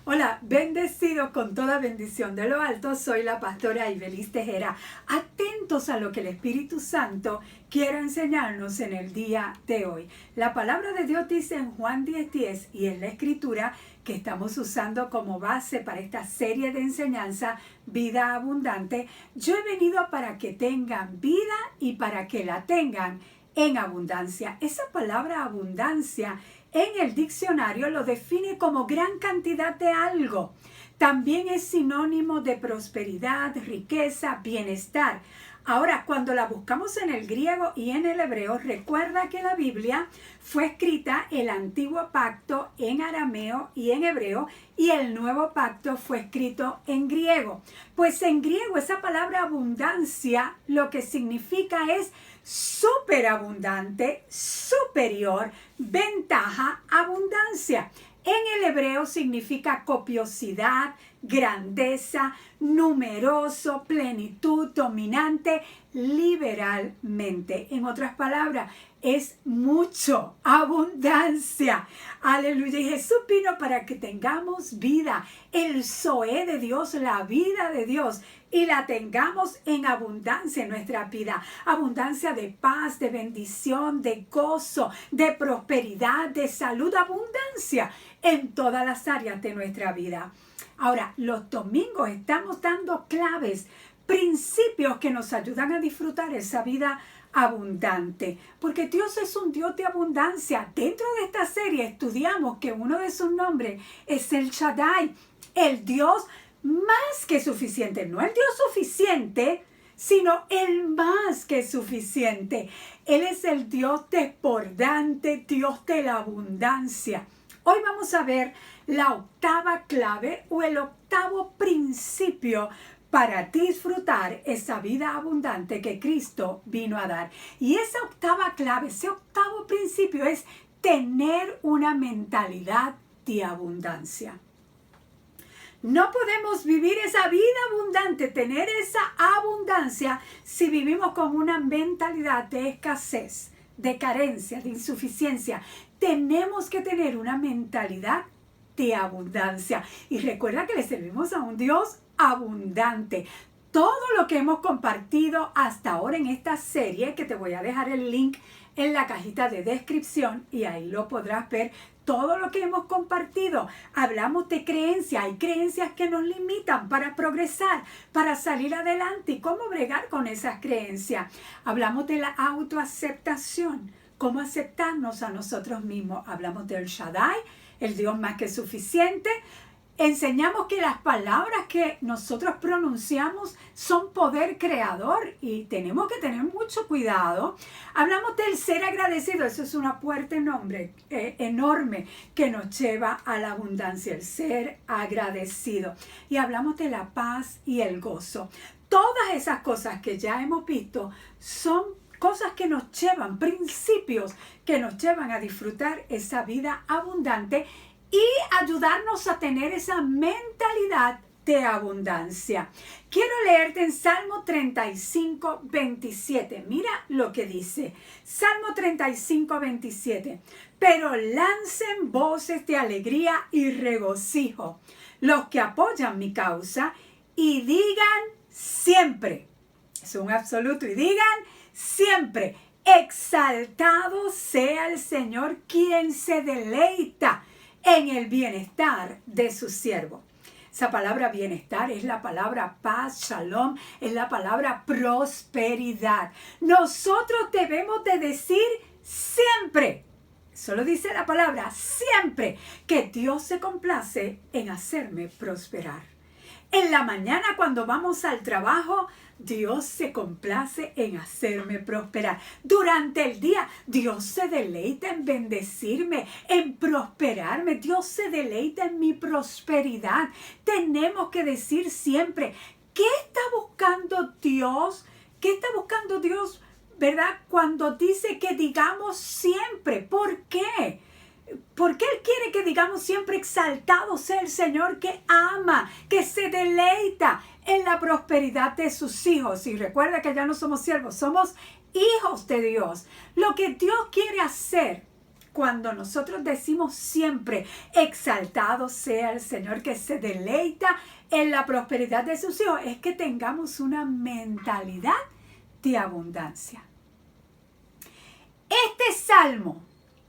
Hola, bendecido con toda bendición de lo alto, soy la pastora Ibelis Tejera. Atentos a lo que el Espíritu Santo quiere enseñarnos en el día de hoy. La palabra de Dios dice en Juan 10:10 y en la Escritura que estamos usando como base para esta serie de enseñanza, Vida Abundante. Yo he venido para que tengan vida y para que la tengan en abundancia. Esa palabra abundancia en el diccionario lo define como gran cantidad de algo. También es sinónimo de prosperidad, riqueza, bienestar. Ahora, cuando la buscamos en el griego y en el hebreo, recuerda que la Biblia fue escrita el antiguo pacto en arameo y en hebreo, y el nuevo pacto fue escrito en griego. Pues en griego esa palabra abundancia lo que significa es superabundante, superior, ventaja, abundancia. En el hebreo significa copiosidad, grandeza, numeroso, plenitud, dominante, liberalmente. En otras palabras, es mucho, abundancia. Aleluya. Y Jesús vino para que tengamos vida, el Zoé de Dios, la vida de Dios, y la tengamos en abundancia en nuestra vida. Abundancia de paz, de bendición, de gozo, de prosperidad, de salud, abundancia en todas las áreas de nuestra vida. Ahora, los domingos estamos dando claves, principios que nos ayudan a disfrutar esa vida abundante, porque Dios es un Dios de abundancia. Dentro de esta serie estudiamos que uno de sus nombres es el Shaddai, el Dios más que suficiente, no el Dios suficiente, sino el más que suficiente. Él es el Dios desbordante, Dios de la abundancia. Hoy vamos a ver la octava clave o el octavo principio para disfrutar esa vida abundante que Cristo vino a dar. Y esa octava clave, ese octavo principio es tener una mentalidad de abundancia. No podemos vivir esa vida abundante, tener esa abundancia si vivimos con una mentalidad de escasez, de carencia, de insuficiencia. Tenemos que tener una mentalidad de abundancia. Y recuerda que le servimos a un Dios abundante. Todo lo que hemos compartido hasta ahora en esta serie, que te voy a dejar el link en la cajita de descripción y ahí lo podrás ver. Todo lo que hemos compartido, hablamos de creencias. Hay creencias que nos limitan para progresar, para salir adelante y cómo bregar con esas creencias. Hablamos de la autoaceptación, cómo aceptarnos a nosotros mismos. Hablamos del Shaddai, el Dios más que suficiente. Enseñamos que las palabras que nosotros pronunciamos son poder creador y tenemos que tener mucho cuidado. Hablamos del ser agradecido, eso es una puerta enorme que nos lleva a la abundancia, el ser agradecido. Y hablamos de la paz y el gozo. Todas esas cosas que ya hemos visto son cosas que nos llevan, principios que nos llevan a disfrutar esa vida abundante y ayudarnos a tener esa mentalidad de abundancia. Quiero leerte en Salmo 35, 27. Mira lo que dice. Salmo 35, 27. Pero lancen voces de alegría y regocijo los que apoyan mi causa y digan siempre. Es un absoluto. Y digan siempre. Exaltado sea el Señor, quien se deleita en el bienestar de su siervo. Esa palabra bienestar es la palabra paz, shalom, es la palabra prosperidad. Nosotros debemos de decir siempre, solo dice la palabra siempre, que Dios se complace en hacerme prosperar. En la mañana cuando vamos al trabajo, Dios se complace en hacerme prosperar. Durante el día, Dios se deleita en bendecirme, en prosperarme. Dios se deleita en mi prosperidad. Tenemos que decir siempre, ¿qué está buscando Dios? ¿Qué está buscando Dios, verdad? Cuando dice que digamos siempre. ¿Por qué? Porque Él quiere que digamos siempre exaltado sea el Señor, que ama, que se deleita en la prosperidad de sus hijos. Y recuerda que ya no somos siervos, somos hijos de Dios. Lo que Dios quiere hacer cuando nosotros decimos siempre, exaltado sea el Señor que se deleita en la prosperidad de sus hijos, es que tengamos una mentalidad de abundancia. Este salmo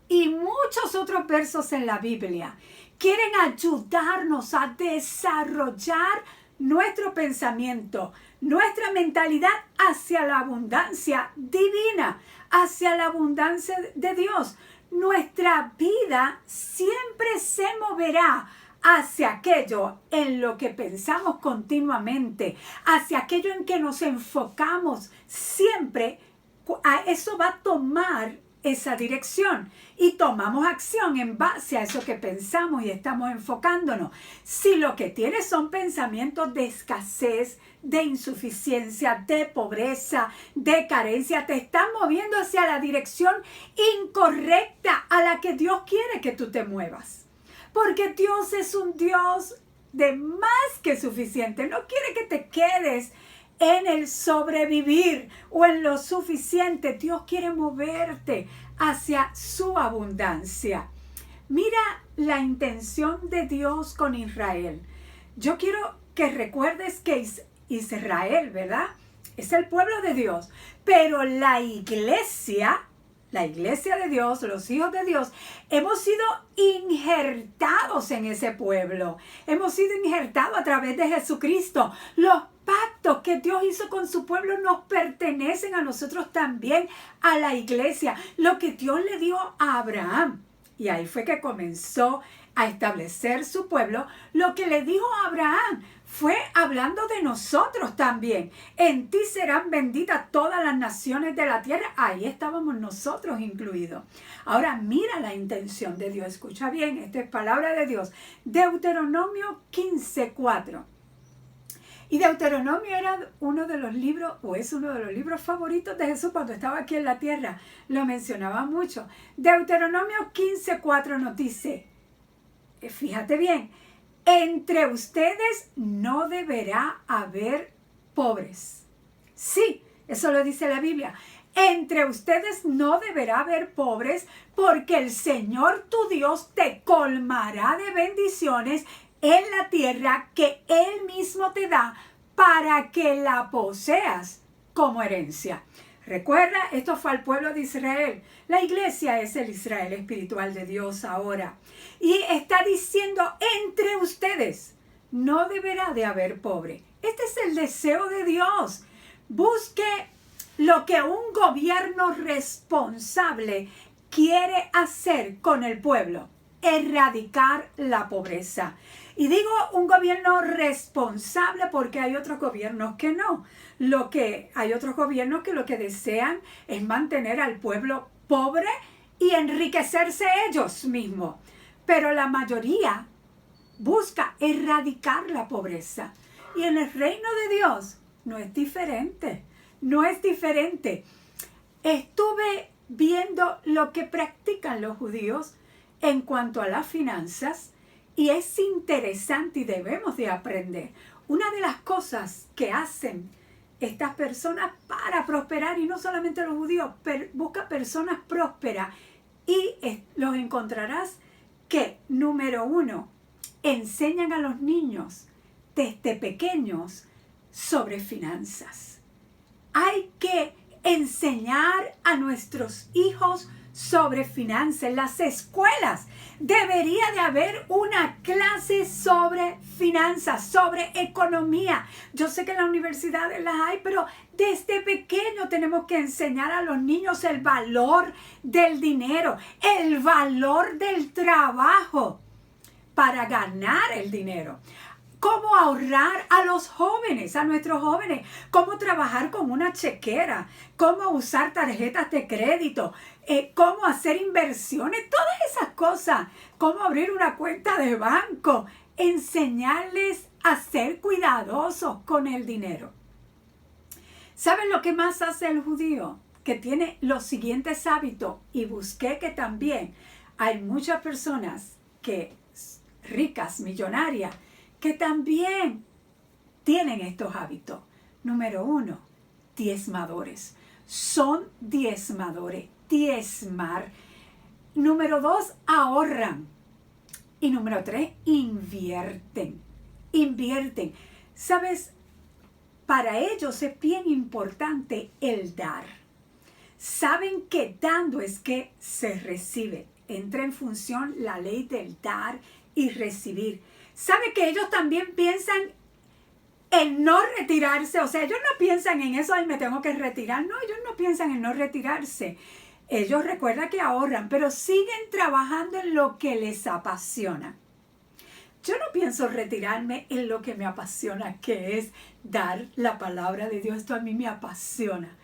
y muchos otros versos en la Biblia quieren ayudarnos a desarrollar nuestro pensamiento, nuestra mentalidad hacia la abundancia divina, hacia la abundancia de Dios. Nuestra vida siempre se moverá hacia aquello en lo que pensamos continuamente, hacia aquello en que nos enfocamos. Siempre a eso va a tomar esa dirección y tomamos acción en base a eso que pensamos y estamos enfocándonos. Si lo que tienes son pensamientos de escasez, de insuficiencia, de pobreza, de carencia, te estás moviendo hacia la dirección incorrecta a la que Dios quiere que tú te muevas. Porque Dios es un Dios de más que suficiente. No quiere que te quedes en el sobrevivir o en lo suficiente. Dios quiere moverte hacia su abundancia. Mira la intención de Dios con Israel. Yo quiero que recuerdes que Israel, ¿verdad? Es el pueblo de Dios, pero la iglesia de Dios, los hijos de Dios, hemos sido injertados en ese pueblo. Hemos sido injertados a través de Jesucristo. Los pactos que Dios hizo con su pueblo nos pertenecen a nosotros también, a la iglesia. Lo que Dios le dio a Abraham, y ahí fue que comenzó a establecer su pueblo, lo que le dijo a Abraham fue hablando de nosotros también. En ti serán benditas todas las naciones de la tierra. Ahí estábamos nosotros incluidos. Ahora mira la intención de Dios. Escucha bien, esta es palabra de Dios. Deuteronomio 15:4. Y Deuteronomio era uno de los libros, o es uno de los libros favoritos de Jesús cuando estaba aquí en la tierra. Lo mencionaba mucho. Deuteronomio 15:4 nos dice, fíjate bien, entre ustedes no deberá haber pobres. Sí, eso lo dice la Biblia. Entre ustedes no deberá haber pobres, porque el Señor tu Dios te colmará de bendiciones en la tierra que Él mismo te da para que la poseas como herencia. Recuerda, esto fue al pueblo de Israel. La iglesia es el Israel espiritual de Dios ahora. Y está diciendo, entre ustedes no deberá de haber pobre. Este es el deseo de Dios. Busque lo que un gobierno responsable quiere hacer con el pueblo. Erradicar la pobreza. Y digo un gobierno responsable porque hay otros gobiernos que no. Hay otros gobiernos que lo que desean es mantener al pueblo pobre y enriquecerse ellos mismos. Pero la mayoría busca erradicar la pobreza. Y en el reino de Dios no es diferente. No es diferente. Estuve viendo lo que practican los judíos en cuanto a las finanzas y es interesante y debemos de aprender. Una de las cosas que hacen estas personas para prosperar, y no solamente los judíos, busca personas prósperas y los encontrarás que, número 1, enseñan a los niños desde pequeños sobre finanzas. Hay que enseñar a nuestros hijos sobre finanzas. En las escuelas debería de haber una clase sobre finanzas, sobre economía. Yo sé que en las universidades las hay, pero desde pequeño tenemos que enseñar a los niños el valor del dinero, el valor del trabajo para ganar el dinero. Cómo ahorrar a los jóvenes, a nuestros jóvenes, cómo trabajar con una chequera, cómo usar tarjetas de crédito, cómo hacer inversiones, todas esas cosas, cómo abrir una cuenta de banco, enseñarles a ser cuidadosos con el dinero. ¿Saben lo que más hace el judío? Que tiene los siguientes hábitos, y busqué que también hay muchas personas ricas, millonarias, que también tienen estos hábitos. Número 1, diezmadores. Son diezmadores. Diezmar. Número 2, ahorran. Y número 3, invierten. Invierten. ¿Sabes? Para ellos es bien importante el dar. Saben que dando es que se recibe. Entra en función la ley del dar y recibir. ¿Sabe que ellos también piensan en no retirarse? O sea, ellos no piensan en eso, ay, me tengo que retirar. No, ellos no piensan en no retirarse. Ellos recuerdan que ahorran, pero siguen trabajando en lo que les apasiona. Yo no pienso retirarme en lo que me apasiona, que es dar la palabra de Dios. Esto a mí me apasiona.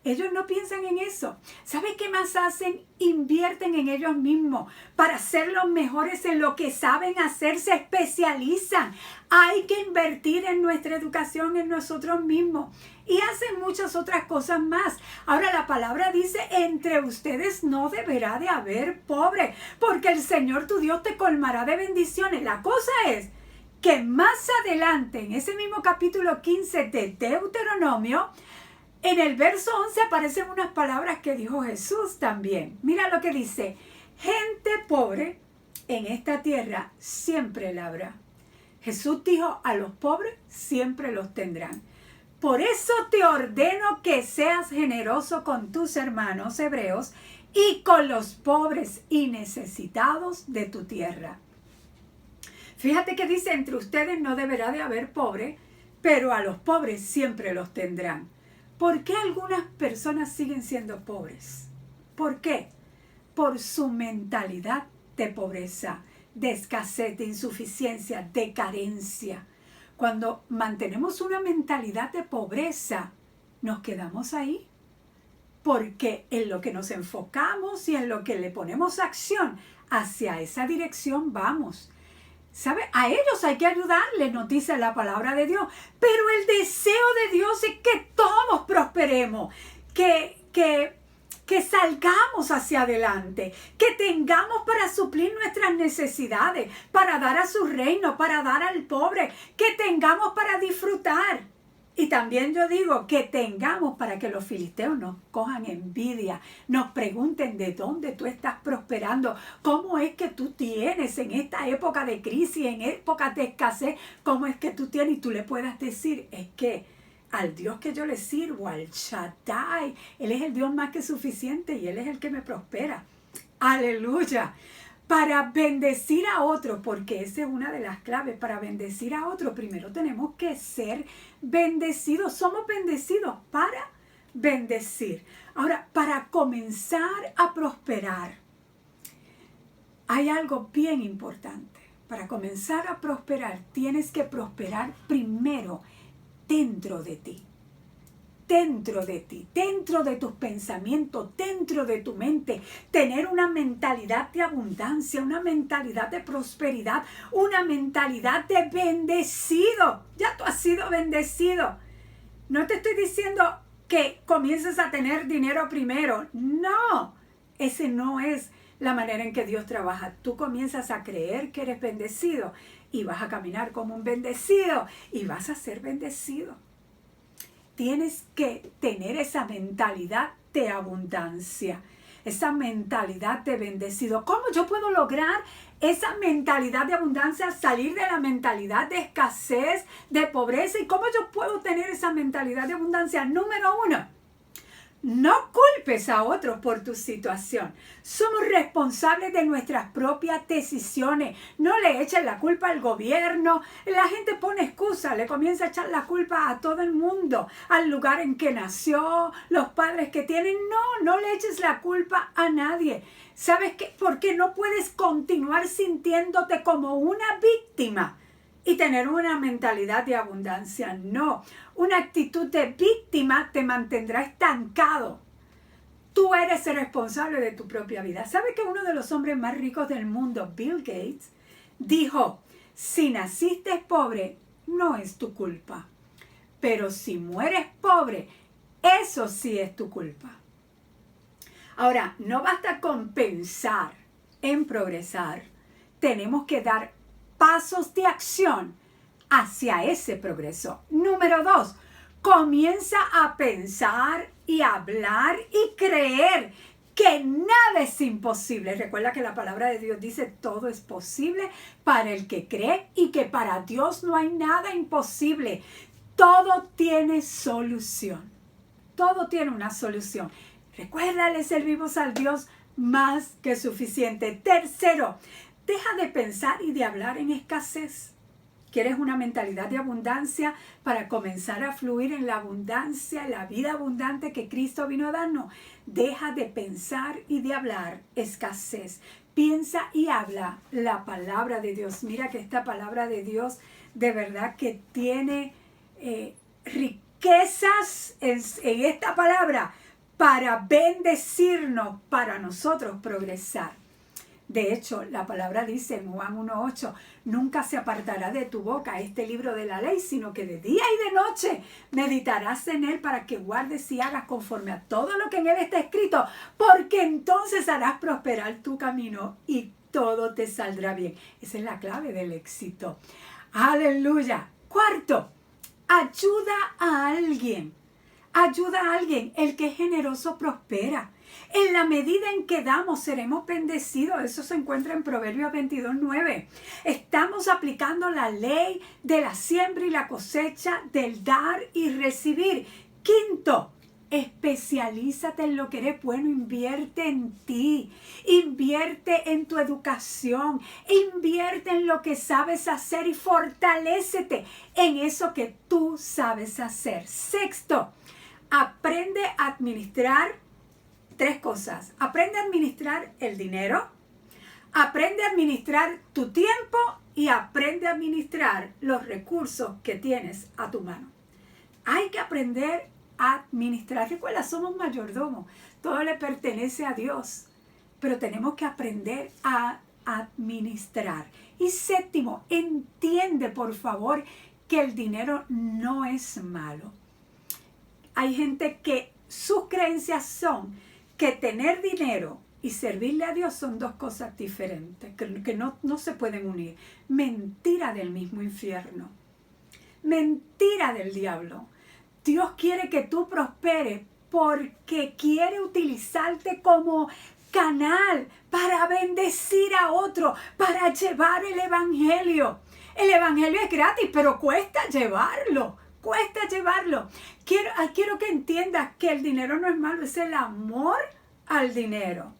Ellos no piensan en eso. ¿Sabe qué más hacen? Invierten en ellos mismos para ser los mejores en lo que saben hacer. Se especializan. Hay que invertir en nuestra educación, en nosotros mismos. Y hacen muchas otras cosas más. Ahora la palabra dice, entre ustedes no deberá de haber pobre, porque el Señor tu Dios te colmará de bendiciones. La cosa es que más adelante, en ese mismo capítulo 15 de Deuteronomio, en el verso 11 aparecen unas palabras que dijo Jesús también. Mira lo que dice: gente pobre en esta tierra siempre la habrá. Jesús dijo, a los pobres siempre los tendrán. Por eso te ordeno que seas generoso con tus hermanos hebreos y con los pobres y necesitados de tu tierra. Fíjate que dice, entre ustedes no deberá de haber pobre, pero a los pobres siempre los tendrán. ¿Por qué algunas personas siguen siendo pobres? ¿Por qué? Por su mentalidad de pobreza, de escasez, de insuficiencia, de carencia. Cuando mantenemos una mentalidad de pobreza, nos quedamos ahí. Porque en lo que nos enfocamos y en lo que le ponemos acción, hacia esa dirección vamos. ¿Sabe? A ellos hay que ayudarles, nos dice la palabra de Dios. Pero el deseo de Dios es que todos prosperemos, que salgamos hacia adelante, que tengamos para suplir nuestras necesidades, para dar a su reino, para dar al pobre, que tengamos para disfrutar. Y también yo digo que tengamos para que los filisteos nos cojan envidia, nos pregunten de dónde tú estás prosperando, cómo es que tú tienes en esta época de crisis, en épocas de escasez, cómo es que tú tienes, y tú le puedas decir, es que al Dios que yo le sirvo, al Shaddai, Él es el Dios más que suficiente y Él es el que me prospera. Aleluya. Para bendecir a otros, porque esa es una de las claves, para bendecir a otros, primero tenemos que ser bendecidos. Somos bendecidos para bendecir. Ahora, para comenzar a prosperar, hay algo bien importante. Para comenzar a prosperar, tienes que prosperar primero dentro de ti. Dentro de ti, dentro de tus pensamientos, dentro de tu mente, tener una mentalidad de abundancia, una mentalidad de prosperidad, una mentalidad de bendecido. Ya tú has sido bendecido. No te estoy diciendo que comiences a tener dinero primero. No, ese no es la manera en que Dios trabaja. Tú comienzas a creer que eres bendecido y vas a caminar como un bendecido y vas a ser bendecido. Tienes que tener esa mentalidad de abundancia, esa mentalidad de bendecido. ¿Cómo yo puedo lograr esa mentalidad de abundancia, salir de la mentalidad de escasez, de pobreza? ¿Y cómo yo puedo tener esa mentalidad de abundancia? Número 1, no culpes a otros por tu situación. Somos responsables de nuestras propias decisiones. No le eches la culpa al gobierno. La gente pone excusas, le comienza a echar la culpa a todo el mundo, al lugar en que nació, los padres que tienen. No le eches la culpa a nadie. ¿Sabes qué? Porque no puedes continuar sintiéndote como una víctima y tener una mentalidad de abundancia. No, una actitud de víctima te mantendrá estancado. Tú eres el responsable de tu propia vida. ¿Sabe que uno de los hombres más ricos del mundo, Bill Gates, dijo, si naciste pobre, no es tu culpa. Pero si mueres pobre, eso sí es tu culpa. Ahora, no basta con pensar en progresar. Tenemos que dar pasos de acción hacia ese progreso. Número 2, comienza a pensar y hablar y creer que nada es imposible. Recuerda que la palabra de Dios dice todo es posible para el que cree y que para Dios no hay nada imposible. Todo tiene solución. Todo tiene una solución. Recuerda, le servimos al Dios más que suficiente. Tercero, deja de pensar y de hablar en escasez. ¿Quieres una mentalidad de abundancia para comenzar a fluir en la abundancia, la vida abundante que Cristo vino a darnos? Deja de pensar y de hablar escasez. Piensa y habla la palabra de Dios. Mira que esta palabra de Dios de verdad que tiene riquezas en esta palabra para bendecirnos, para nosotros progresar. De hecho, la palabra dice en Juan 1:8, nunca se apartará de tu boca este libro de la ley, sino que de día y de noche meditarás en él para que guardes y hagas conforme a todo lo que en él está escrito, porque entonces harás prosperar tu camino y todo te saldrá bien. Esa es la clave del éxito. Aleluya. Cuarto, ayuda a alguien. Ayuda a alguien. El que es generoso prospera. En la medida en que damos, seremos bendecidos. Eso se encuentra en Proverbios 22:9. Estamos aplicando la ley de la siembra y la cosecha, del dar y recibir. Quinto, especialízate en lo que eres bueno. Invierte en ti. Invierte en tu educación. Invierte en lo que sabes hacer y fortalécete en eso que tú sabes hacer. Sexto, aprende a administrar. Tres cosas. Aprende a administrar el dinero, aprende a administrar tu tiempo y aprende a administrar los recursos que tienes a tu mano. Hay que aprender a administrar. Recuerda, somos mayordomos. Todo le pertenece a Dios. Pero tenemos que aprender a administrar. Y séptimo, entiende por favor que el dinero no es malo. Hay gente que sus creencias son que tener dinero y servirle a Dios son dos cosas diferentes, que no se pueden unir. Mentira del mismo infierno. Mentira del diablo. Dios quiere que tú prosperes porque quiere utilizarte como canal para bendecir a otro, para llevar el evangelio. El evangelio es gratis, pero cuesta llevarlo. Cuesta llevarlo. Quiero que entiendas que el dinero no es malo, es el amor al dinero.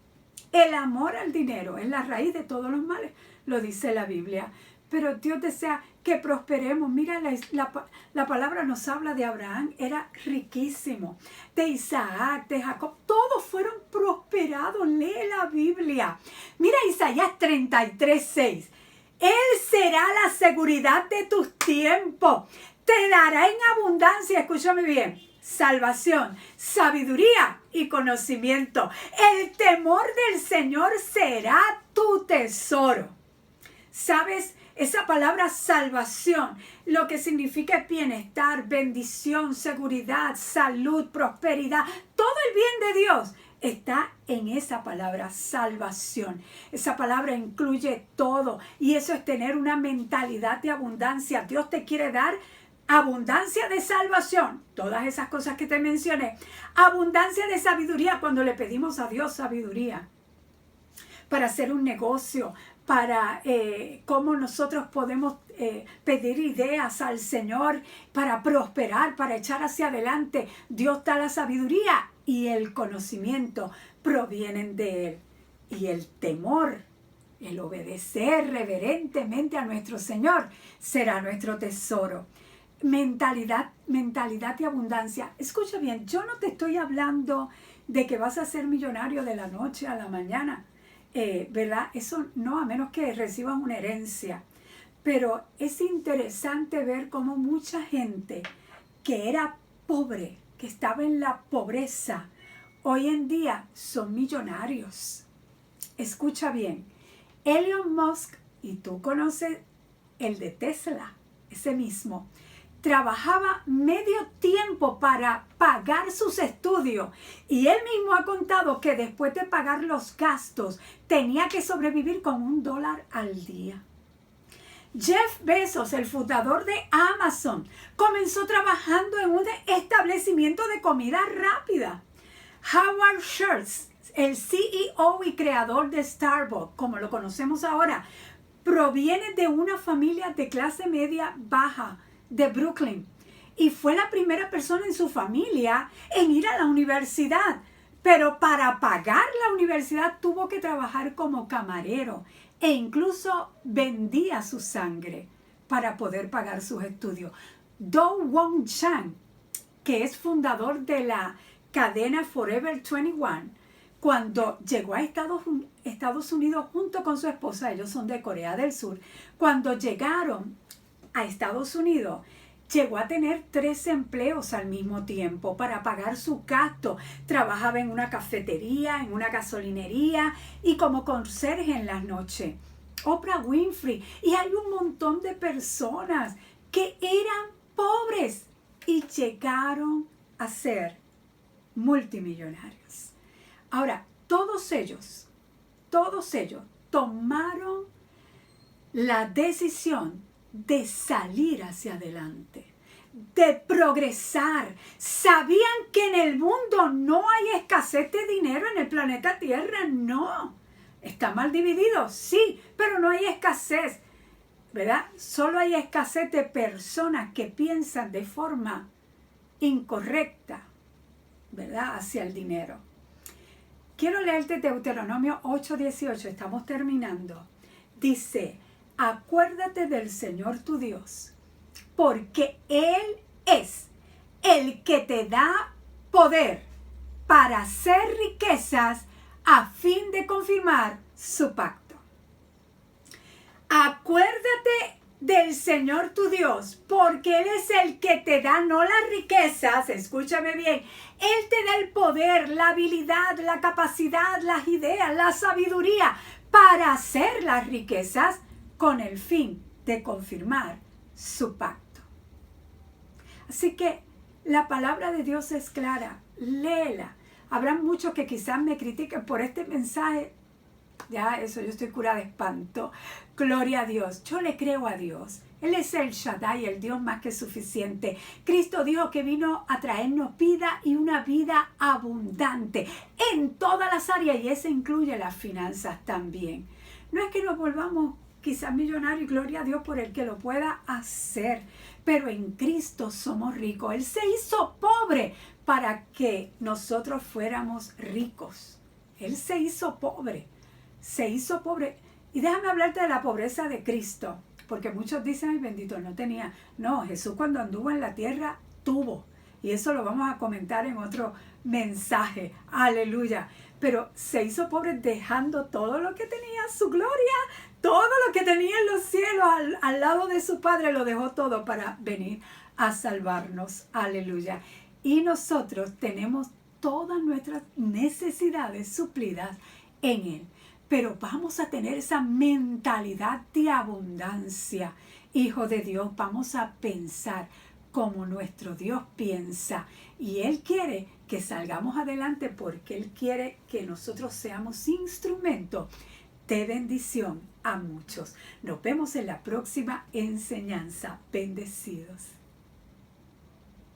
El amor al dinero es la raíz de todos los males, lo dice la Biblia. Pero Dios desea que prosperemos. Mira, la palabra nos habla de Abraham, era riquísimo. De Isaac, de Jacob, todos fueron prosperados. Lee la Biblia. Mira Isaías 33:6. Él será la seguridad de tus tiempos. Te dará en abundancia, escúchame bien, salvación, sabiduría y conocimiento. El temor del Señor será tu tesoro. ¿Sabes? Esa palabra salvación, lo que significa es bienestar, bendición, seguridad, salud, prosperidad, todo el bien de Dios está en esa palabra salvación. Esa palabra incluye todo y eso es tener una mentalidad de abundancia. Dios te quiere dar abundancia de salvación, todas esas cosas que te mencioné. Abundancia de sabiduría, cuando le pedimos a Dios sabiduría para hacer un negocio, para cómo nosotros podemos pedir ideas al Señor para prosperar, para echar hacia adelante. Dios da la sabiduría y el conocimiento provienen de Él. Y el temor, el obedecer reverentemente a nuestro Señor será nuestro tesoro. Mentalidad de abundancia. Escucha bien, yo no te estoy hablando de que vas a ser millonario de la noche a la mañana, ¿verdad? Eso no, a menos que recibas una herencia. Pero es interesante ver cómo mucha gente que era pobre, que estaba en la pobreza, hoy en día son millonarios. Escucha bien, Elon Musk, y tú conoces el de Tesla, ese mismo, trabajaba medio tiempo para pagar sus estudios y él mismo ha contado que después de pagar los gastos tenía que sobrevivir con $1 al día. Jeff Bezos, el fundador de Amazon, comenzó trabajando en un establecimiento de comida rápida. Howard Schultz, El CEO y creador de Starbucks, como lo conocemos ahora, proviene de una familia de clase media baja de Brooklyn y fue la primera persona en su familia en ir a la universidad. Pero para pagar la universidad tuvo que trabajar como camarero e incluso vendía su sangre para poder pagar sus estudios. Do Wong Chang, que es fundador de la cadena Forever 21, cuando llegó a Estados Unidos junto con su esposa, ellos son de Corea del Sur, cuando llegaron a Estados Unidos, llegó a tener 3 empleos al mismo tiempo para pagar su gasto. Trabajaba en una cafetería, en una gasolinería y como conserje en las noches. Oprah Winfrey. Y hay un montón de personas que eran pobres y llegaron a ser multimillonarios. Ahora, todos ellos tomaron la decisión de salir hacia adelante, de progresar. Sabían que en el mundo no hay escasez de dinero en el planeta Tierra, no. Está mal dividido, sí, pero no hay escasez, ¿verdad? Solo hay escasez de personas que piensan de forma incorrecta, ¿verdad? Hacia el dinero. Quiero leerte Deuteronomio 8:18, estamos terminando. Dice: acuérdate del Señor tu Dios, porque Él es el que te da poder para hacer riquezas a fin de confirmar su pacto. Acuérdate del Señor tu Dios, porque Él es el que te da no las riquezas, escúchame bien, Él te da el poder, la habilidad, la capacidad, las ideas, la sabiduría para hacer las riquezas con el fin de confirmar su pacto. Así que la palabra de Dios es clara, léela. Habrá muchos que quizás me critiquen por este mensaje. Ya, eso, yo estoy curada de espanto. Gloria a Dios. Yo le creo a Dios. Él es el Shaddai, el Dios más que suficiente. Cristo dijo que vino a traernos vida y una vida abundante en todas las áreas, y eso incluye las finanzas también. No es que nos volvamos quizás millonarios, gloria a Dios por el que lo pueda hacer, pero en Cristo somos ricos. Él se hizo pobre para que nosotros fuéramos ricos. Él se hizo pobre. Se hizo pobre. Y déjame hablarte de la pobreza de Cristo, porque muchos dicen: ay, bendito, no tenía. No, Jesús cuando anduvo en la tierra tuvo, y eso lo vamos a comentar en otro mensaje. Aleluya. Pero se hizo pobre dejando todo lo que tenía, su gloria, todo lo que tenía en los cielos al lado de su Padre, lo dejó todo para venir a salvarnos. Aleluya. Y nosotros tenemos todas nuestras necesidades suplidas en Él. Pero vamos a tener esa mentalidad de abundancia. Hijo de Dios, vamos a pensar como nuestro Dios piensa. Y Él quiere que salgamos adelante porque Él quiere que nosotros seamos instrumentos de bendición a muchos. Nos vemos en la próxima enseñanza. Bendecidos.